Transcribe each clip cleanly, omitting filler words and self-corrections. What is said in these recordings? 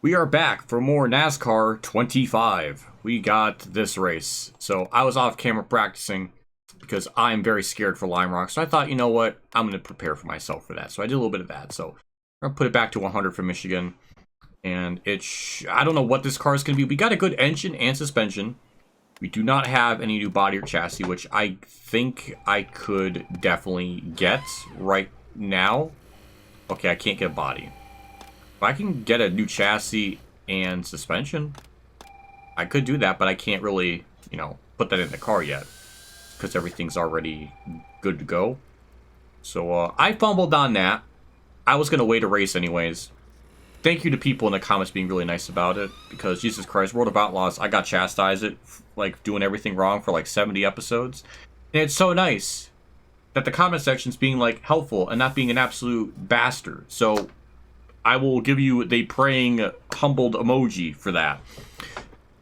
We are back for more NASCAR 25. We got this race. So I was off camera practicing because I'm very scared for Lime Rock. So I thought, you know what? I'm going to prepare for myself for that. So I did a little bit of that. So I'm going to put it back to 100 for Michigan. And I don't know what this car is going to be. We got a good engine and suspension. We do not have any new body or chassis, which I think I could definitely get right now. Okay, I can't get a body. If I can get a new chassis and suspension, I could do that, but I can't really, put that in the car yet because everything's already good to go. So I fumbled on that. I was going to wait a race anyways. Thank you to people in the comments being really nice about it because, Jesus Christ, World of Outlaws, I got chastised it, like, doing everything wrong for, like, 70 episodes. And it's so nice that the comment section's being, like, helpful and not being an absolute bastard. So I will give you the praying, humbled emoji for that.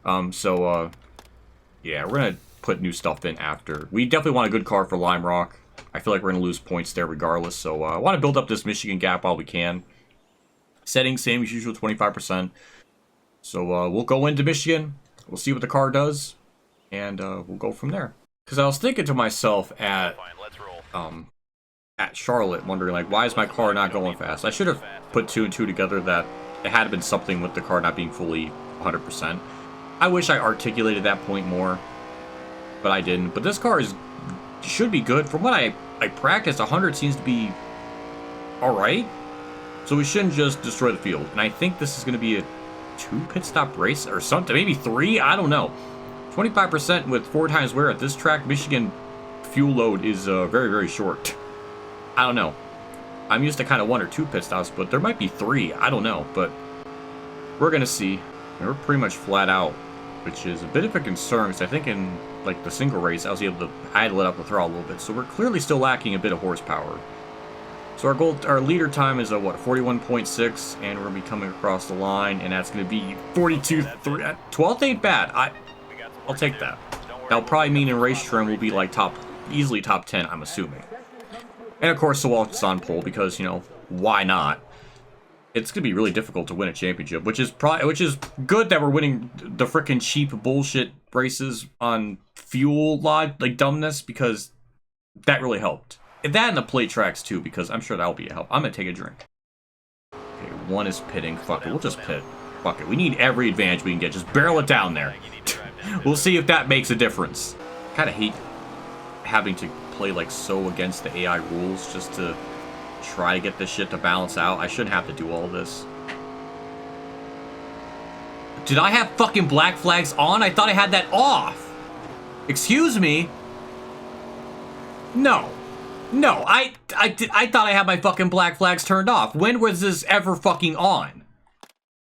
Yeah, we're going to put new stuff in after. We definitely want a good car for Lime Rock. I feel like we're going to lose points there regardless. So I want to build up this Michigan gap while we can. Settings, same as usual, 25%. So we'll go into Michigan. We'll see what the car does. And we'll go from there. Because I was thinking to myself at Charlotte, wondering, like, why is my car not going fast? I should have put 2 and 2 together that it had been something with the car not being fully 100%. I wish I articulated that point more, but I didn't. But this car should be good. From what I practiced, 100 seems to be alright. So we shouldn't just destroy the field. And I think this is going to be a 2 pit stop race or something. Maybe 3? I don't know. 25% with 4 times wear at this track. Michigan fuel load is very, very short. I don't know. I'm used to kind of 1 or 2 pit stops, but there might be 3. I don't know, but we're going to see. And we're pretty much flat out, which is a bit of a concern because I think in, like, the single race, I had to let up the throttle a little bit. So we're clearly still lacking a bit of horsepower. So our leader time is, 41.6, and we're going to be coming across the line, and that's going to be 42.3. 12th ain't bad. I'll take that. That'll probably mean in race trim we'll be, like, easily top 10, I'm assuming. And, of course, Sawalt's on pole because, why not? It's going to be really difficult to win a championship, which is good that we're winning the frickin' cheap bullshit races on fuel lot, like, dumbness, because that really helped. And that and the plate tracks, too, because I'm sure that'll be a help. I'm going to take a drink. Okay, 1 is pitting. Fuck it, we'll just pit. Fuck it, we need every advantage we can get. Just barrel it down there. We'll see if that makes a difference. Kind of hate having to play, like, so against the AI rules just to try to get this shit to balance out. I shouldn't have to do all this. Did I have fucking black flags on? I thought I had that off. Excuse me? No. No, I thought I had my fucking black flags turned off. When was this ever fucking on?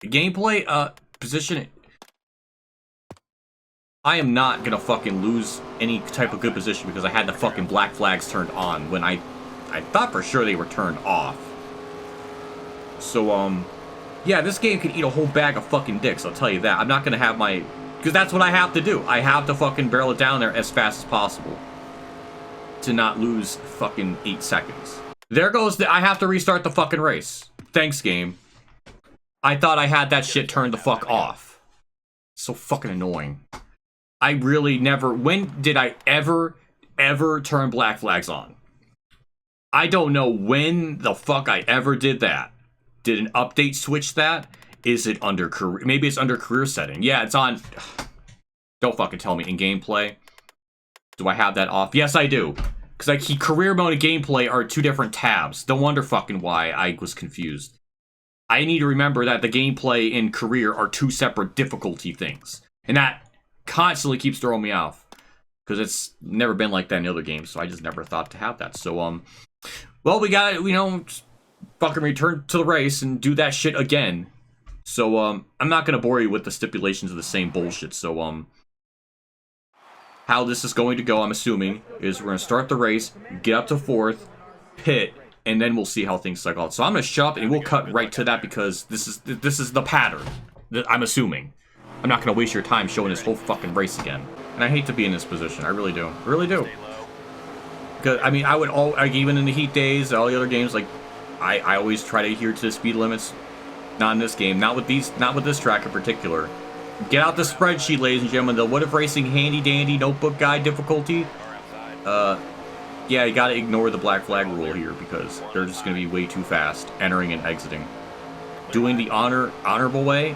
Gameplay, position. I am not gonna fucking lose any type of good position because I had the fucking black flags turned on when I thought for sure they were turned off. So, yeah, this game could eat a whole bag of fucking dicks, I'll tell you that. I'm not gonna have because that's what I have to do. I have to fucking barrel it down there as fast as possible to not lose fucking 8 seconds. There goes I have to restart the fucking race. Thanks, game. I thought I had that shit turned the fuck off. So fucking annoying. I really never... When did I ever turn black flags on? I don't know when the fuck I ever did that. Did an update switch that? Is it under career? Maybe it's under career setting. Yeah, it's on... Don't fucking tell me. In gameplay? Do I have that off? Yes, I do. Because career mode and gameplay are 2 different tabs. No wonder fucking why I was confused. I need to remember that the gameplay and career are 2 separate difficulty things. And that constantly keeps throwing me off. Because it's never been like that in other games, so I just never thought to have that. So, well, we gotta, fucking return to the race and do that shit again. So, I'm not gonna bore you with the stipulations of the same bullshit. So, how this is going to go, I'm assuming, is we're gonna start the race, get up to 4th, pit, and then we'll see how things cycle out. So I'm gonna shut up and we'll cut right to that because this is the pattern that I'm assuming. I'm not gonna waste your time showing this whole fucking race again. And I hate to be in this position. I really do. I really do. Because, I mean, even in the heat days, all the other games, like, I always try to adhere to the speed limits. Not in this game. Not with this track in particular. Get out the spreadsheet, ladies and gentlemen. The WhatiFRacing handy dandy notebook guide difficulty. Yeah, you gotta ignore the black flag rule here because they're just gonna be way too fast entering and exiting. Doing the honorable way,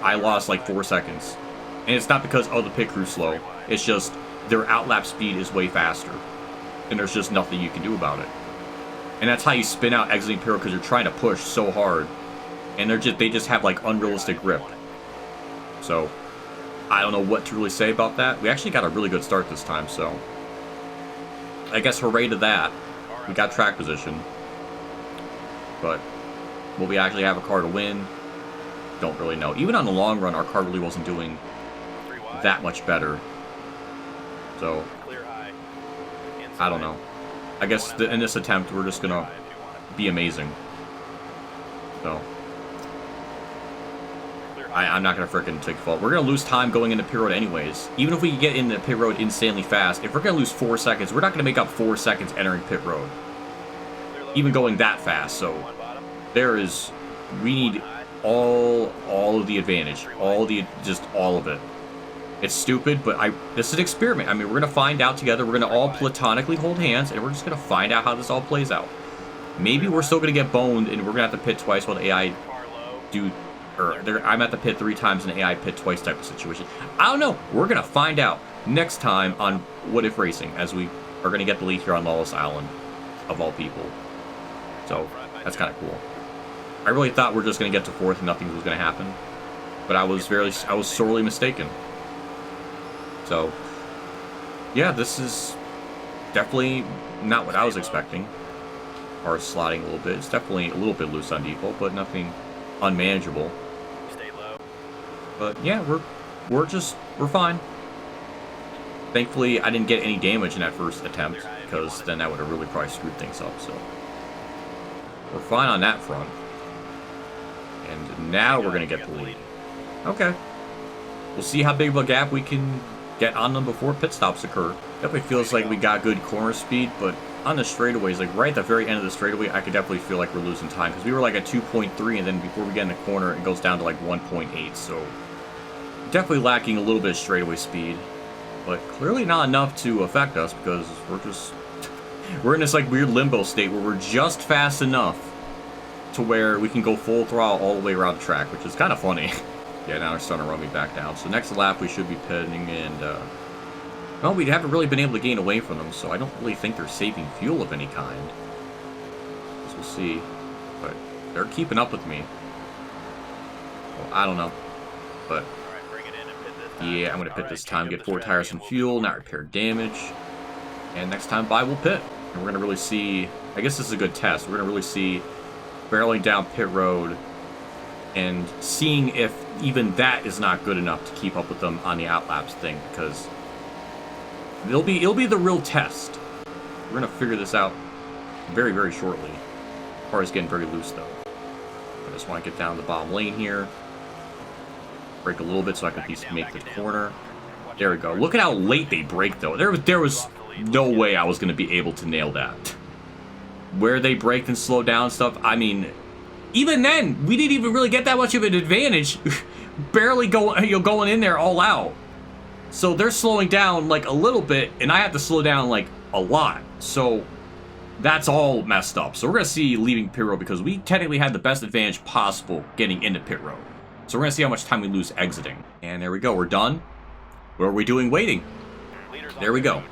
I lost like 4 seconds. And it's not because, oh, the pit crew's slow. It's just their outlap speed is way faster. And there's just nothing you can do about it. And that's how you spin out exiting pit road because you're trying to push so hard. And they just have like unrealistic grip. So, I don't know what to really say about that. We actually got a really good start this time, so I guess hooray to that. We got track position. But will we actually have a car to win? Don't really know. Even on the long run, our car really wasn't doing that much better. So, I don't know. I guess in this attempt, we're just going to be amazing. So, I'm not going to frickin' take fault. We're going to lose time going into pit road anyways. Even if we get into pit road insanely fast, if we're going to lose 4 seconds, we're not going to make up 4 seconds entering pit road. Even going that fast. So we need all of the advantage. Just all of it. It's stupid, but this is an experiment. I mean, we're going to find out together. We're going to all platonically hold hands, and we're just going to find out how this all plays out. Maybe we're still going to get boned, and we're going to have to pit twice while the AI do... I'm at the pit 3 times and AI pit twice type of situation. I don't know. We're going to find out next time on WhatiFRacing as we are going to get the lead here on Lawless Island, of all people. So, that's kind of cool. I really thought we're just going to get to 4th and nothing was going to happen. But I was sorely mistaken. So, yeah, this is definitely not what I was expecting. Or slotting a little bit. It's definitely a little bit loose on default, but nothing unmanageable. But yeah, we're fine. Thankfully, I didn't get any damage in that first attempt, because then that would have really probably screwed things up, so we're fine on that front. And now we're gonna get the lead. Okay. We'll see how big of a gap we can get on them before pit stops occur. Definitely feels like we got good corner speed, but on the straightaways, like right at the very end of the straightaway, I could definitely feel like we're losing time, because we were like at 2.3, and then before we get in the corner, it goes down to like 1.8, so definitely lacking a little bit of straightaway speed, but clearly not enough to affect us, because we're in this like weird limbo state where we're just fast enough to where we can go full throttle all the way around the track, which is kind of funny. Yeah, now they're starting to run me back down. So next lap we should be pitting, and well, we haven't really been able to gain away from them, so I don't really think they're saving fuel of any kind. As we'll see, but they're keeping up with me. Well, I don't know, but yeah, I'm gonna pit this time, get 4 tires and fuel, not repair damage, and next time by we'll pit, and we're gonna really see. I guess this is a good test. We're gonna really see barreling down pit road and seeing if even that is not good enough to keep up with them on the outlaps thing, because it'll be the real test. We're gonna figure this out very, very shortly. Car is getting very loose though. I just want to get down the bottom lane here. Brake a little bit so I can make the corner. There we go. Look at how late they brake though. There was no way I was gonna be able to nail that. Where they braked and slowed down and stuff, I mean, even then, we didn't even really get that much of an advantage. Barely going in there all out. So they're slowing down like a little bit, and I have to slow down like a lot. So that's all messed up. So we're going to see leaving pit road, because we technically had the best advantage possible getting into pit road. So we're going to see how much time we lose exiting. And there we go. We're done. What are we doing? Waiting. There we go.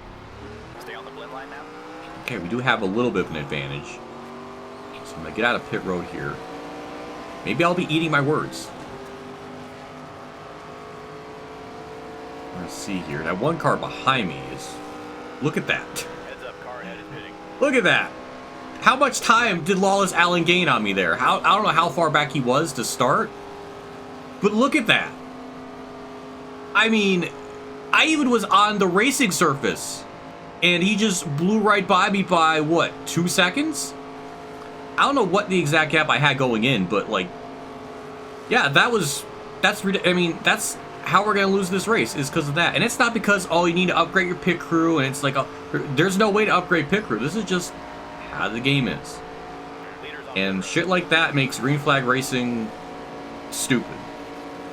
Okay, we do have a little bit of an advantage. So I'm going to get out of pit road here. Maybe I'll be eating my words. Let's see here. That one car behind me is... Look at that. Look at that. How much time did Lawless Alan gain on me there? I don't know how far back he was to start. But look at that. I mean, I even was on the racing surface. And he just blew right by me by, what, 2 seconds? I don't know what the exact gap I had going in, but, like, yeah, that's how we're going to lose this race, is because of that. And it's not because, oh, you need to upgrade your pit crew, and it's like, there's no way to upgrade pit crew. This is just how the game is. And shit like that makes green flag racing stupid.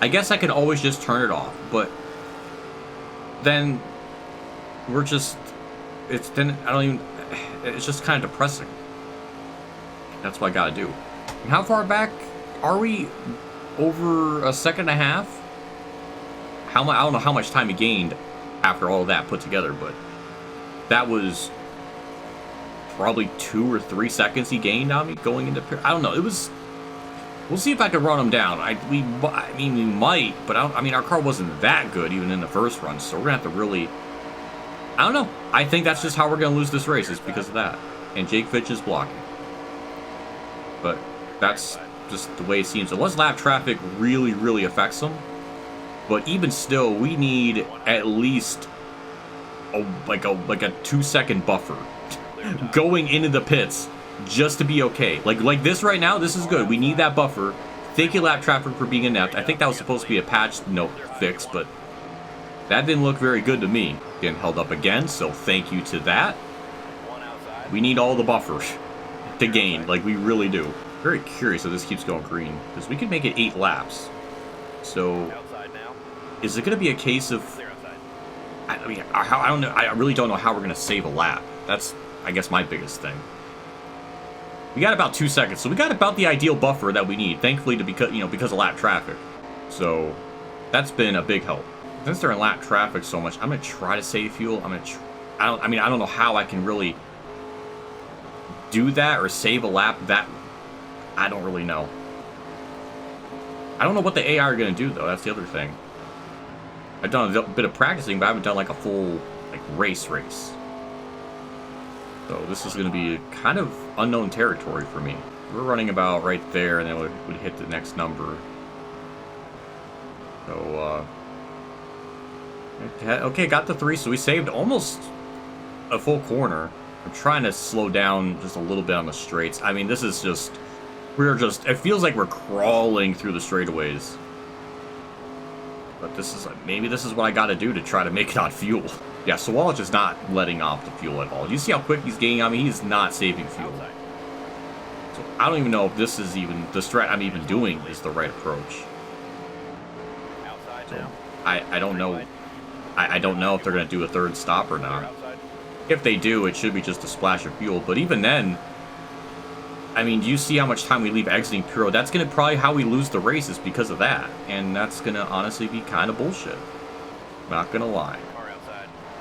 I guess I could always just turn it off, but then we're just, it's just kind of depressing. That's what I gotta do. And how far back are we? Over a second and a half? I don't know how much time he gained after all of that put together, but that was probably 2 or 3 seconds he gained on me going into pit. I don't know. It was. We'll see if I can run him down. I mean, we might, but I mean, our car wasn't that good even in the first run, so we're gonna have to really. I don't know. I think that's just how we're gonna lose this race. Is because of that, and Jake Fitch is blocking. But that's just the way it seems. Unless lap traffic really, really affects them. But even still, we need at least like a 2-second buffer going into the pits just to be okay. Like this right now, this is good. We need that buffer. Thank you, lap traffic, for being inept. I think that was supposed to be a patch note fix, but that didn't look very good to me. Getting held up again, so thank you to that. We need all the buffers to gain, like we really do. Very curious if this keeps going green, because we could make it 8 laps. So, is it going to be a case of? I mean, I don't know. I really don't know how we're going to save a lap. That's, I guess, my biggest thing. We got about 2 seconds, so we got about the ideal buffer that we need. Thankfully, because of lap traffic. So, that's been a big help. Since they're in lap traffic so much, I'm going to try to save fuel. I don't know how I can really do that or save a lap that. I don't really know. I don't know what the AI are going to do, though. That's the other thing. I've done a bit of practicing, but I haven't done like a full race. So this is going to be kind of unknown territory for me. We're running about right there, and then we'd hit the next number. So, okay, got the 3, so we saved almost a full corner. I'm trying to slow down just a little bit on the straights. I mean, this is just... it feels like we're crawling through the straightaways. But maybe this is what I gotta do to try to make it on fuel. Yeah, Sawallic is not letting off the fuel at all. Do you see how quick he's gaining on me? He's not saving fuel. So I don't even know if this is even, the strat I'm even doing is the right approach. So I don't know. I don't know if they're gonna do a third stop or not. If they do, it should be just a splash of fuel. But even then, I mean, do you see how much time we leave exiting Puro? That's going to probably how we lose the race is because of that. And that's going to honestly be kind of bullshit. Not going to lie.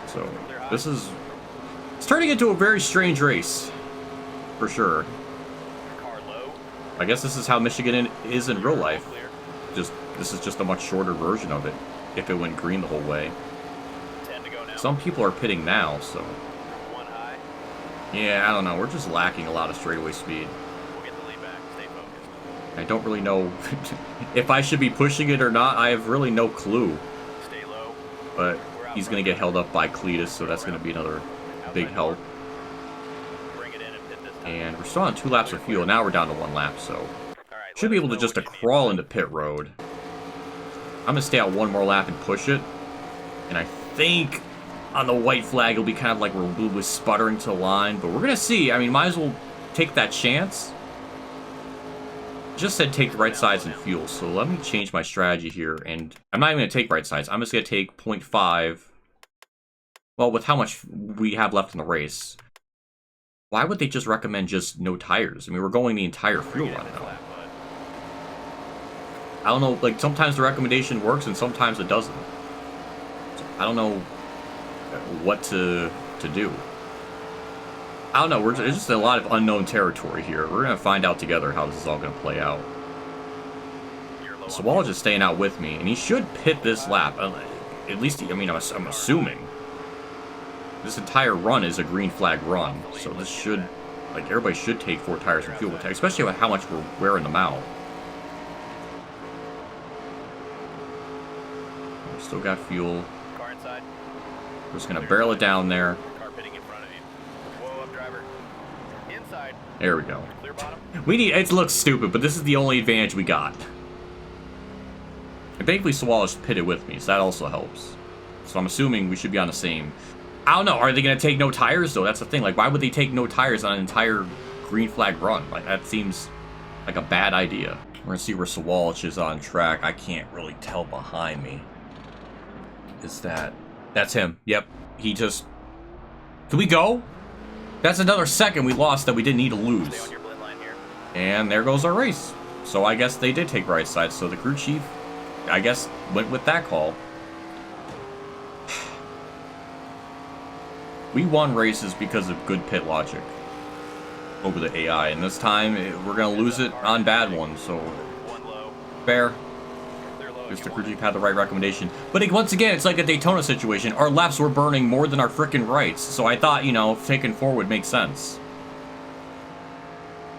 So, it's turning into a very strange race. For sure. I guess this is how Michigan is in real life. This is just a much shorter version of it. If it went green the whole way. Some people are pitting now, so... Yeah, I don't know. We're just lacking a lot of straightaway speed. I don't really know if I should be pushing it or not. I have really no clue. But he's going to get held up by Cletus, so that's going to be another big help. And we're still on 2 laps of fuel. Now we're down to 1 lap, so should be able to just crawl into pit road. I'm going to stay out 1 more lap and push it. And I think on the white flag, it'll be kind of like we're sputtering to the line. But we're going to see. I mean, might as well take that chance. Just said take the right sides and fuel. So let me change my strategy here. And I'm not even going to take right sides. I'm just going to take 0.5. Well, with how much we have left in the race. Why would they just recommend just no tires? I mean, we're going the entire fuel run now. I don't know. Like, sometimes the recommendation works and sometimes it doesn't. So I don't know what to do. I don't know. There's just a lot of unknown territory here. We're going to find out together how this is all going to play out. So Wall is just staying out with me, and he should pit this lap. At least, I mean, I'm assuming. This entire run is a green flag run, so this should, like, everybody should take 4 tires and fuel, especially with how much we're wearing them out. We still got fuel. We're just going to barrel it down there. There we go. It looks stupid, but this is the only advantage we got. And thankfully, Sawallic pitted with me, so that also helps. So I'm assuming we should be on the same. I don't know. Are they going to take no tires, though? That's the thing. Like, why would they take no tires on an entire green flag run? Like, that seems like a bad idea. We're going to see where Sawalch is on track. I can't really tell behind me. Is that... That's him. Yep. He just... Can we go? That's another second we lost that we didn't need to lose. And there goes our race. So I guess they did take right side. So the crew chief, I guess, went with that call. We won races because of good pit logic over the AI. And this time, we're going to lose it on bad ones. So, fair. Because the crew chief had the right recommendation. But once again, it's like a Daytona situation. Our laps were burning more than our frickin' rights. So I thought, you know, taking 4 would make sense.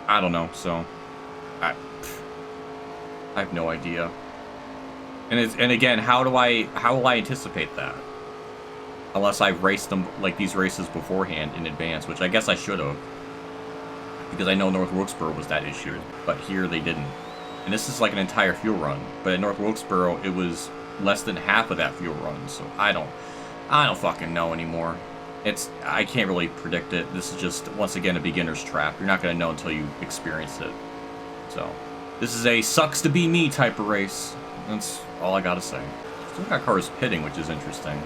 I don't know, so... I have no idea. And again, how will I anticipate that? Unless I've raced them, like, these races beforehand in advance, which I guess I should have. Because I know North Wilkesboro was that issue, but here they didn't. And this is like an entire fuel run. But at North Wilkesboro, it was less than half of that fuel run. So I don't fucking know anymore. I can't really predict it. This is just, once again, a beginner's trap. You're not going to know until you experience it. So, this is a sucks to be me type of race. That's all I got to say. Still got cars pitting, which is interesting.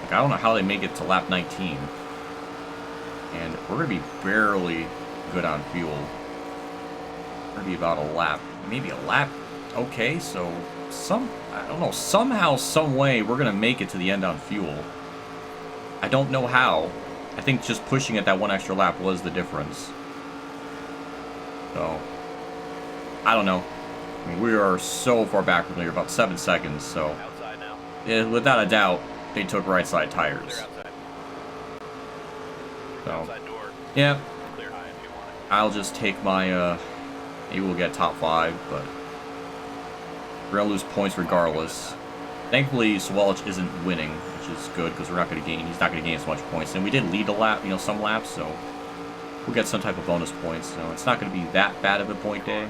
Like, I don't know how they make it to lap 19. And we're going to be barely good on fuel. We're going to be about a lap. Maybe a lap. Okay, so I don't know, somehow, some way, we're going to make it to the end on fuel. I don't know how. I think just pushing it that one extra lap was the difference. So, I don't know. I mean, we are so far back from here, about 7 seconds, so... Yeah, without a doubt, they took right side tires. So, yeah. I'll just take my, maybe we'll get top 5, but... We're gonna lose points regardless. Thankfully, Sawalch isn't winning, which is good, because we're not gonna gain, he's not gonna gain as much points. And we did lead a lap, you know, some laps, so... We'll get some type of bonus points, so it's not gonna be that bad of a point day.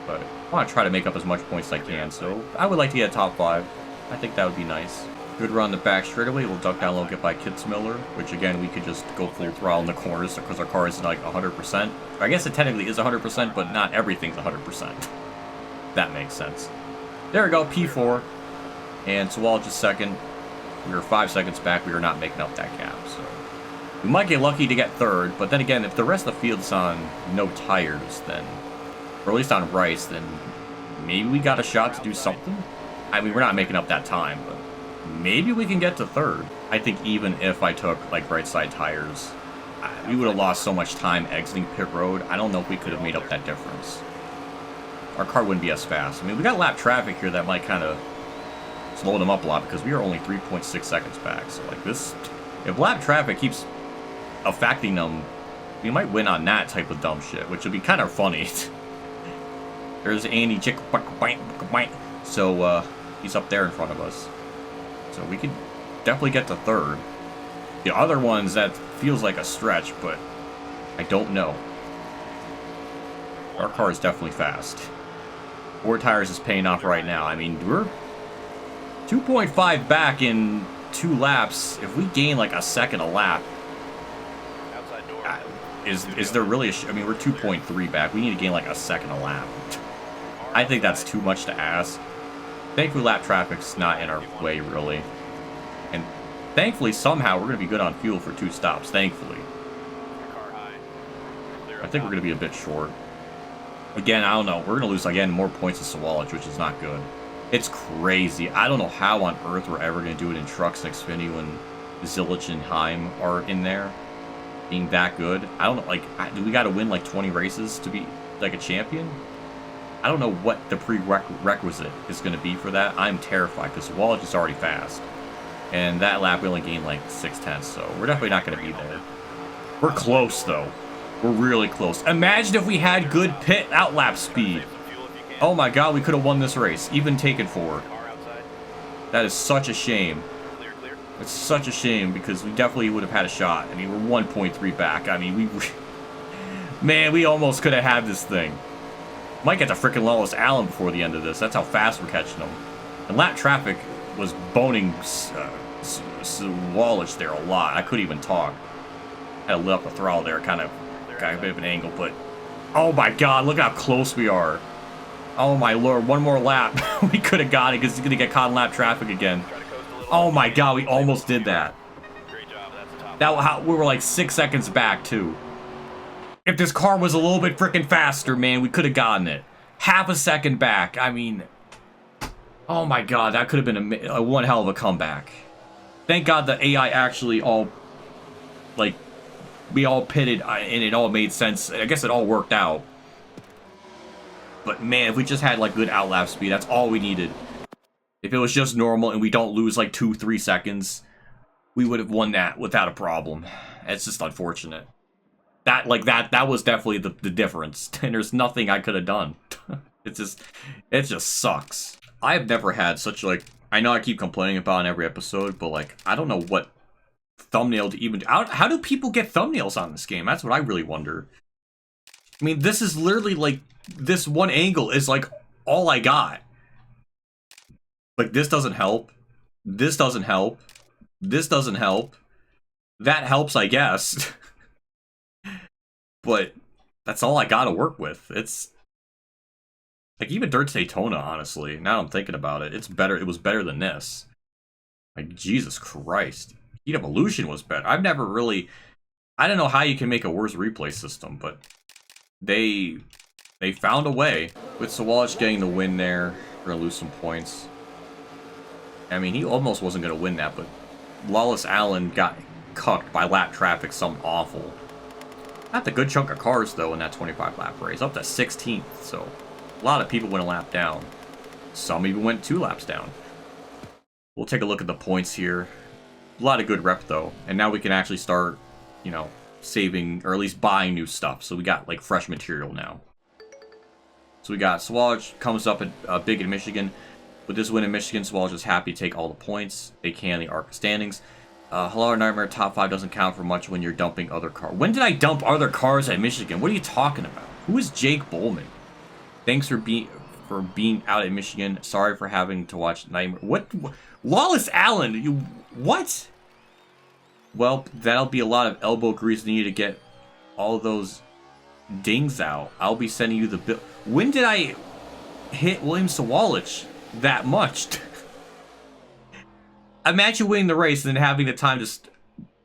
But I want to try to make up as much points as I can, so I would like to get a top 5. I think that would be nice. Good run the back straightaway. We'll duck down low, get by Kitzmiller, which again, we could just go full throttle in the corners because our car is like 100%. I guess it technically is 100%, but not everything's 100%. That makes sense. There we go, P4. And Sawalch is second. We were 5 seconds back. We are not making up that gap, so... We might get lucky to get third, but then again, if the rest of the field's on no tires, then... Or at least on Rice, then maybe we got a shot to do something? I mean, we're not making up that time, but maybe we can get to third. I think even if I took, like, right side tires, we would have lost so much time exiting pit road. I don't know if we could have made up that difference. Our car wouldn't be as fast. I mean, we got lap traffic here that might kind of slow them up a lot because we are only 3.6 seconds back. So, like, this... If lap traffic keeps affecting them, we might win on that type of dumb shit, which would be kind of funny. There's Andy Chick. So, he's up there in front of us. So we could definitely get to third. The other ones, that feels like a stretch, but I don't know. Our car is definitely fast. 4 tires is paying off right now. I mean, we're 2.5 back in 2 laps. If we gain like a second a lap, is there really I mean, we're 2.3 back. We need to gain like a second a lap. I think that's too much to ask. Thankfully, lap traffic's not in our way, really. And thankfully, somehow, we're going to be good on fuel for 2 stops. Thankfully. I think we're going to be a bit short. Again, I don't know. We're going to lose, again, more points to Sawalch, which is not good. It's crazy. I don't know how on earth we're ever going to do it in Trucks and Xfinity when Zilich and Heim are in there. Being that good. I don't know, like, do we got to win, like, 20 races to be, like, a champion? I don't know what the prerequisite is going to be for that. I'm terrified because Sawalch is already fast. And that lap we only gained like 6/10, so we're definitely not going to be there. We're close though. We're really close. Imagine if we had good pit outlap speed. Oh my god, we could have won this race, even taken 4. That is such a shame. It's such a shame because we definitely would have had a shot. I mean, we're 1.3 back. I mean, man, we almost could have had this thing. Might get to frickin' Lawless Allen before the end of this. That's how fast we're catching them. And lap traffic was boning Sawalch there a lot. I couldn't even talk. I had to lift up the throttle there, kind of got a bit of an angle, but Oh my god, look how close we are. Oh my lord, one more lap. We could have got it because he's going to get caught in lap traffic again. Oh my god, we almost did that. We were like 6 seconds back, too. If this car was a little bit freaking faster, man, we could have gotten it. Half a second back. I mean, oh my god, that could have been a one hell of a comeback. Thank god the AI actually all, like, we all pitted and it all made sense. I guess it all worked out. But man, if we just had like good outlap speed, that's all we needed. If it was just normal and we don't lose like 2-3 seconds, we would have won that without a problem. It's just unfortunate. That was definitely the difference. And there's nothing I could have done. it just sucks. I've never had such like, I know I keep complaining about in every episode, but like I don't know what thumbnail to even how do people get thumbnails on this game? That's what I really wonder. I mean, this is literally like this one angle is like all I got. Like this doesn't help. This doesn't help. This doesn't help. That helps, I guess. But that's all I gotta work with. It's like even Dirt Daytona, honestly. Now I'm thinking about it, it's better. It was better than this. Like Jesus Christ, Heat Evolution was better. I've never really. I don't know how you can make a worse replay system, but they found a way. With Sawalich getting the win there, we're gonna lose some points. I mean, he almost wasn't gonna win that, but Lawless Allen got cucked by lap traffic, something awful. That's a good chunk of cars, though, in that 25 lap race. Up to 16th, so a lot of people went a lap down. Some even went 2 laps down. We'll take a look at the points here. A lot of good rep, though. And now we can actually start, you know, saving, or at least buying new stuff. So we got, like, fresh material now. So we got Sawalich comes up at big in Michigan. With this win in Michigan, Sawalich is happy to take all the points they can in the ARC standings. Hello Nightmare, top 5 doesn't count for much when you're dumping other cars. When did I dump other cars at Michigan? What are you talking about? Who is Jake Bowman? Thanks for being out at Michigan. Sorry for having to watch Nightmare. What? Lawless Allen? You what? Well, that'll be a lot of elbow grease needed to get all those dings out. I'll be sending you the bill. When did I hit William Sawalich that much? Imagine winning the race and then having the time to...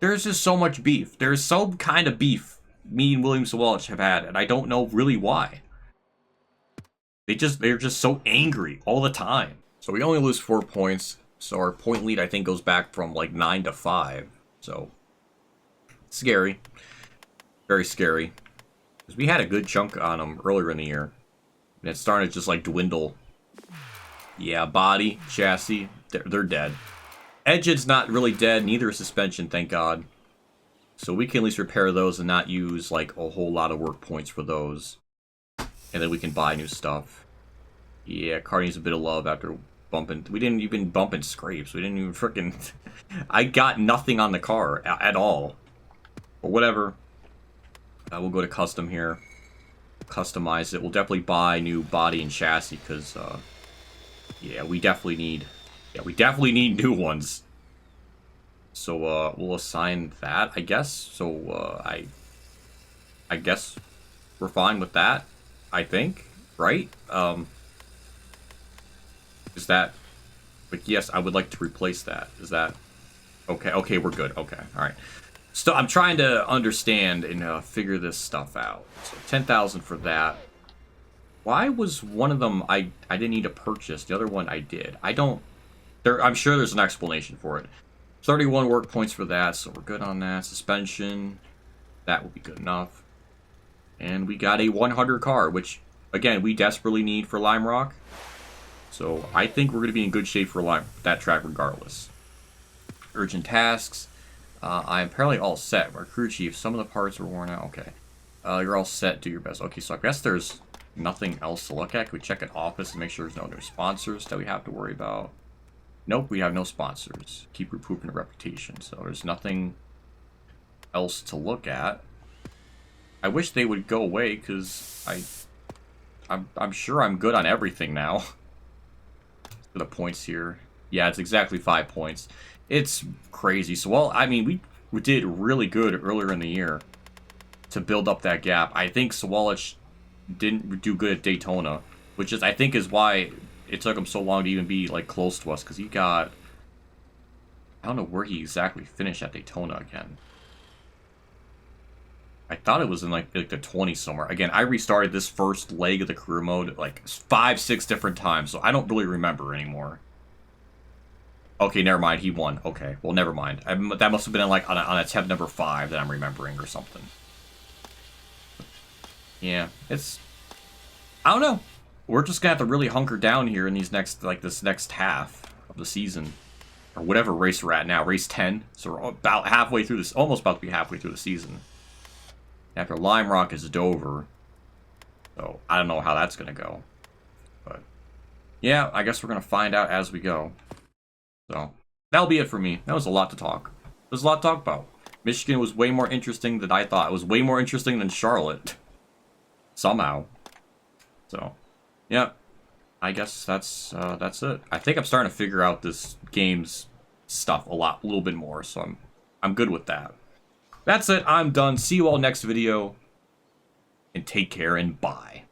There's just so much beef. There's some kind of beef me and William Sawalich have had, and I don't know really why. They're just so angry all the time. So we only lose 4 points, so our point lead, I think, goes back from, like, 9 to 5. So, scary. Very scary. Because we had a good chunk on them earlier in the year. And it's starting to just, like, dwindle. Yeah, body, chassis, they're dead. Edge's not really dead, neither is suspension, thank God. So we can at least repair those and not use, like, a whole lot of work points for those. And then we can buy new stuff. Yeah, car needs a bit of love after bumping. We didn't even bump and scrapes. We didn't even frickin'... I got nothing on the car at all. But whatever. We'll go to custom here. Customize it. We'll definitely buy new body and chassis because, yeah, we definitely need... Yeah, we definitely need new ones. So, we'll assign that, I guess. So, I guess we're fine with that, I think, right? Is that... But yes, I would like to replace that. Is that... Okay, okay, we're good. Okay, alright. So, I'm trying to understand and figure this stuff out. So, 10,000 for that. Why was one of them I didn't need to purchase? The other one I did. I don't... I'm sure there's an explanation for it. 31 work points for that, so we're good on that. Suspension, that will be good enough. And we got a 100 car, which, again, we desperately need for Lime Rock. So I think we're going to be in good shape for that track regardless. Urgent tasks. I'm apparently all set. Our crew chief, some of the parts are worn out. Okay. You're all set. Do your best. Okay, so I guess there's nothing else to look at. Can we check an office and make sure there's no new sponsors that we have to worry about? Nope, we have no sponsors. Keep recouping a reputation. So there's nothing else to look at. I wish they would go away because I'm sure I'm good on everything now. For the points here. Yeah, it's exactly 5 points. It's crazy. So, well, I mean, we did really good earlier in the year to build up that gap. I think Sawalich didn't do good at Daytona, which is I think is why it took him so long to even be like close to us, because he got, I don't know where he exactly finished at Daytona again. I thought it was in like the 20s somewhere. Again, I restarted this first leg of the career mode like 5-6 different times, so I don't really remember anymore. Okay, never mind. He won. Okay, well, never mind. That must have been like on attempt number 5 that I'm remembering or something. Yeah, it's, I don't know. We're just gonna have to really hunker down here in these next, like this next half of the season, or whatever race we're at now, race 10. So we're about halfway through this, almost about to be halfway through the season. After Lime Rock is Dover, so I don't know how that's gonna go, but yeah, I guess we're gonna find out as we go. So that'll be it for me. That was a lot to talk. There's a lot to talk about. Michigan was way more interesting than I thought. It was way more interesting than Charlotte, somehow. So yeah, I guess that's it. I think I'm starting to figure out this game's stuff a little bit more, so I'm good with that. That's it. I'm done. See you all next video, and take care and bye.